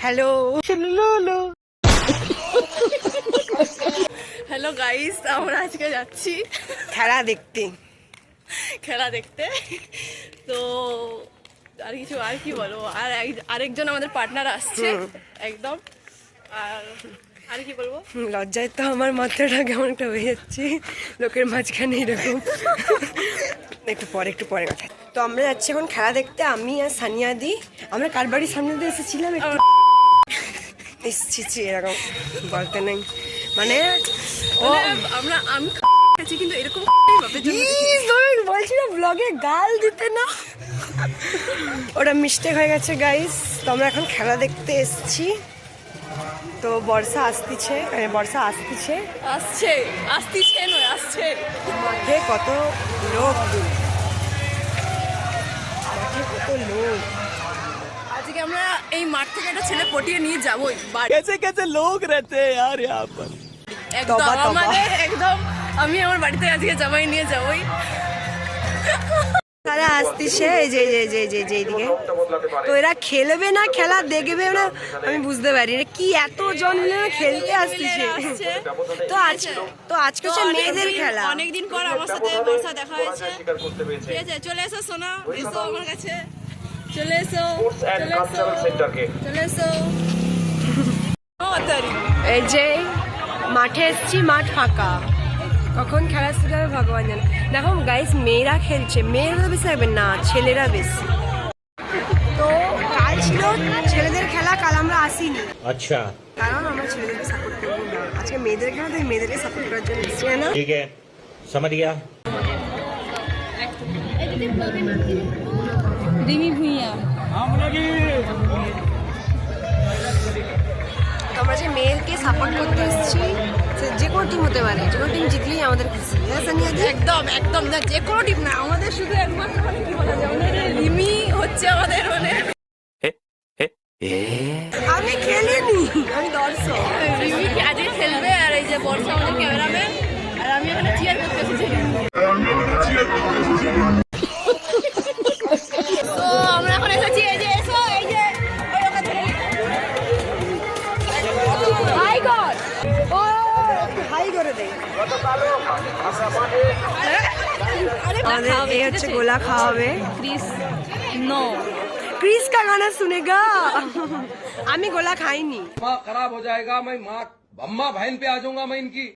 Hello hello guys, আমরা আজকে যাচ্ছি খেলা দেখতে। তো আর কি বলবো, আরেকজন আমাদের পার্টনার আসছে একদম। আর কি বলবো, লজ্জায় তো আমার মাথাটা কেমন একটা হয়ে যাচ্ছে লোকের মাঝখানে এরকম। একটু পরে কথা। তো আমরা যাচ্ছি এখন খেলা দেখতে, আমি আর সানিয়াদি। আমরা কার বাড়ির সামনে দিয়ে এসেছিলাম, এসেছি এরকম বলতে নেই, মানে আমি কিন্তু এরকম বলছি না ব্লগে গাল দিতে না, ওটা মিস্টেক হয়ে গেছে গাইস। তো আমরা এখন খেলা দেখতে এসেছি। তো বর্ষা আসছে মাঠে কত লোক, আজকে আমরা এই মাঠ থেকে একটা ছেলে পটিয়ে নিয়ে যাবোই। कैसे लोग रहते हैं यार यहाँ पर। একদম আমি আমার বাড়িতে আজকে জামাই নিয়ে যাবোই। তারা আসতেছে এইদিকে। তো এরা খেলবে না খেলা দেখবে না, আমি বুঝতে পারি না কি এত জন মিলে খেলতে আসতেছে। তো আজকে হচ্ছে মেয়েদের খেলা। অনেকদিন পর আমার সাথে বর্ষা দেখা হয়েছে। ঠিক আছে, চলে এসো সোনা, এসো আমার কাছে, চলে এসো। এই যে মাঠে এসছি, মাঠ ফাঁকা, কখন খেলা শুরু হবে ভগবান জানে। দেখো গাইস, মেয়েরা খেলছে, মেয়েরা বেশি থাকবে না, ছেলেরা বেশি। তো কাল ছিল ছেলেদের খেলা, কাল আমরা আসিনি। अच्छा, কারণ আমরা ছেলেদেরকে সাপোর্ট করবো না, আজকে মেয়েদের খেলা, তাই মেয়েদেরকে সাপোর্ট করার জন্য এসেছি না। ठीक है, समझ गया। রিমি ভুইয়া আমরা যে মেয়েকে সাপোর্ট করতে এসেছি, যে কোনো টিম হতে পারে, যে কোনো টিম জিতলেই আমাদের খুশি। একদম না, যে কোনো টিম না, আমাদের শুধু একমাত্র মানে কি বলা যায়, আমাদের রিমি হচ্ছে আমাদের মানে আমি খেলিনি, আমি দর্শক। রিমি আজকে খেলবে, আর এই যে বর্ষা আমাদের ক্যামেরাম্যান, আর আমি এখানে চিয়ার করতে এসেছি। তো আমরা এখন এসেছি, এই যে এসো, এই যে হাই করে দেই। আমাদের এই হচ্ছে গোলা খাওয়াবে। क्रिस का गाना सुनेगा। আমি গোলা খাইনি। खराब हो जाएगा, मैं माँ अम्मा बहन पे आ जाऊंगा मैं इनकी।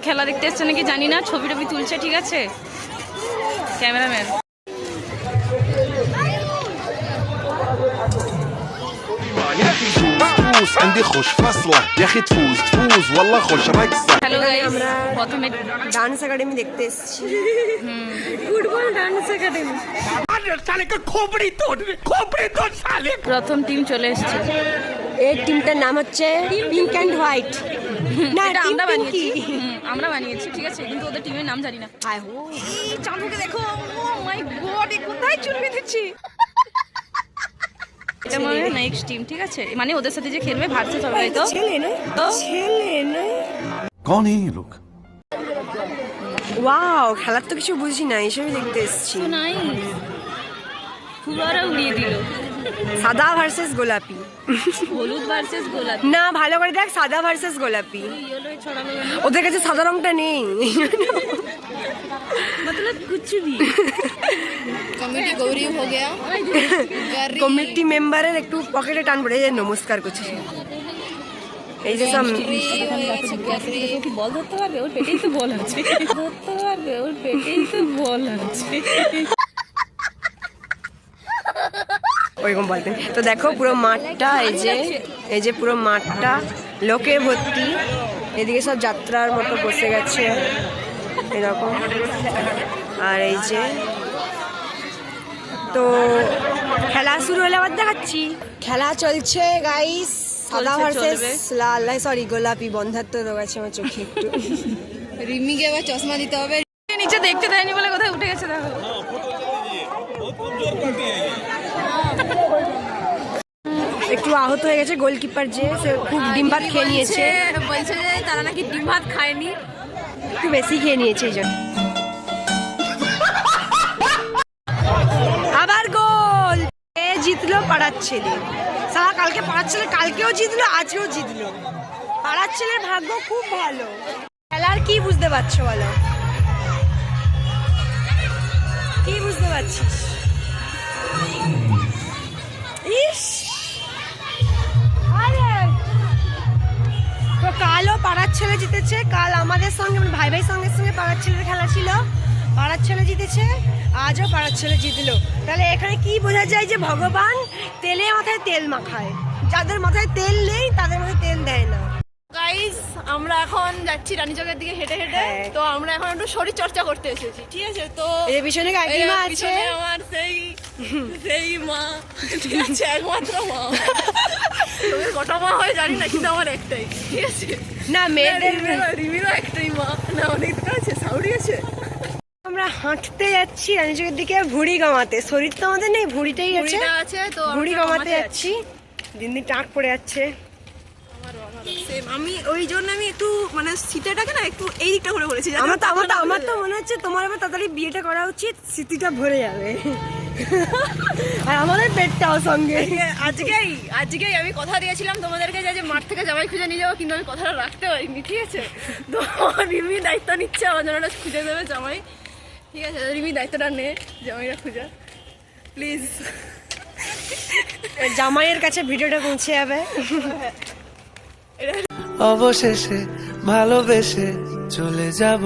খেলা দেখতে এসছে নাকি জানি না, ছবি টবি তুলছে, ঠিক আছে ক্যামেরাম্যান। تفوز عندي خوش فصلة يا اخي تفوز والله خوش رقصة। হ্যালো গাইস, আমরা প্রথমে ডান্স একাডেমি দেখতে এসেছি, ফুটবল ডান্স একাডেমি। প্রথম টিম চলে এসেছে। এই টিমটার নাম হচ্ছে পিঙ্ক অ্যান্ড হোয়াইট। না, এটা আমরা বানিয়েছি, বানিয়েছি। আমরা বানিয়েছি, ঠিক আছে, কিন্তু ওদের টিমের নাম জানি না। হায় হো, এই চাঁদুকে দেখো, ও মাই গড, এ কোথায় চুল বেঁধেছি। এটা মানে নেক্সট টিম, ঠিক আছে, মানে ওদের সাথে যে খেলবে ভার্সেস হবে, তো ছেলে না, ছেলে না। कौन है ये लोग? ওয়াও, খেলার তো কিছু বুঝি না, এসবই দেখতে এসেছি। নাই ফুলওয়ারা উড়িয়ে দিল। সাদা ভার্সেস গোলাপি। হলুদ ভার্সেস গোলাপি। না, ভালো করে দেখ, সাদা ভার্সেস গোলাপি। ইয়েলো ছড়ালো কেন? ওদের কাছে সাদা রংটা নেই। मतलब कुछ भी। कमेटी गौरी हो गया। কমিটি মেম্বারের একটু পকেটে টান পড়ে যায়, নমস্কার করছে। এই যে সব কি বল ধরতে পারবে? ওর পেটেই তো বল আছে। ধরতে পারবে? ওর পেটেই তো বল আছে। ওইরকম বলতেন। তো দেখো পুরো মাঠটা, এই যে পুরো মাঠটা লোকে ভর্তি। এদিকে সব যাত্রার মতো বসে গেছে এরকম। আর এই যে, তো খেলা শুরু হলে আবার দেখাচ্ছি। খেলা চলছে গাইস, সাদা ভার্সেস লাল, সরি গোলাপি। বন্ধাত্ম রোগ আছে আমার চোখে একটু। রিমিকে আবার চশমা দিতে হবে। নিচে দেখতে দেয়নি বলে কোথায় উঠে গেছে, দেখো। একটু আহত হয়ে গেছে গোলকিপার, যে সে খুব ডিম ভাত খেয়ে নিয়েছে। বলছে যে তারা নাকি ডিম ভাত খায়নি, একটু বেশি খেয়ে নিয়েছে এই জন্য। আবার গোল, জিতলো পাড়ার ছেলে। সারা কালকে পাড়ার ছেলে কালকেও জিতলো, আজকেও জিতলো। পাড়ার ছেলের ভাগ্য খুব ভালো। খেলার কি বুঝতে পারছো বলো, কি বুঝতে পারছিস? ইস, আরে তো কালও পাড়ার ছেলে জিতেছে। কাল আমাদের সঙ্গে মানে ভাই ভাই সঙ্গে পাড়ার ছেলের খেলা ছিল, পাড়ার ছেলে জিতেছে। আজও পাড়ার ছেলে জিতলো। তাহলে এখানে কি বোঝা যায় যে ভগবান তেলে মাথায় তেল মাখায়, যাদের মাথায় তেল নেই তাদের মাথায় তেল দেয় না। গাইস আমরা এখন যাচ্ছি রানীচকের দিকে হেঁটে হেঁটে। হ্যাঁ। তো আমরা এখন একটু শরীর চর্চা করতে এসেছি, ঠিক আছে? তো এই পিছনে কাকিমা এই আছে, পিছনে আমার সেই মা, ঠিক আছে, একমাত্র মা। তোদের কটা মা হয় জানি না, কিন্তু আমার একটাই, ঠিক আছে? না মেয়েদের। রিমিরও একটাই মা, না অনেক আছে, সাউরি আছে। আমরা হাঁটতে যাচ্ছি রানীচকের দিকে ভুঁড়ি কমাতে। শরীর তো আমাদের নেই, ভুঁড়িটাই আছে, ভুঁড়িটা আছে, তো আমরা ভুঁড়ি কমাতে কমাতে যাচ্ছি। দিন দিন টাক পড়ে যাচ্ছে। Same, আমি ওই জন্য আমি একটু মানে শীতেটাকে না একটু এই দিকটা করে বলেছি। আমার তো মনে হচ্ছে তোমার এবার তাড়াতাড়ি বিয়েটা করা উচিত, স্মৃতিটা ভরে যাবে। আর আমাদের পেটটাও সঙ্গে। আজকেই আমি কথা দিয়েছিলাম তোমাদেরকে যে মাঠ থেকে জামাই খুঁজে নিয়ে যাবো, কিন্তু আমি কথাটা রাখতে পারিনি, ঠিক আছে? তো রিমি দায়িত্ব নিচ্ছে আমার জন্য, খুঁজে দেবে জামাই, ঠিক আছে? রিমি দায়িত্বটা নে, জামাইরা খুঁজা প্লিজ। জামাইয়ের কাছে ভিডিওটা পৌঁছে যাবে। অবশেষে ভালোবেসে চলে যাব।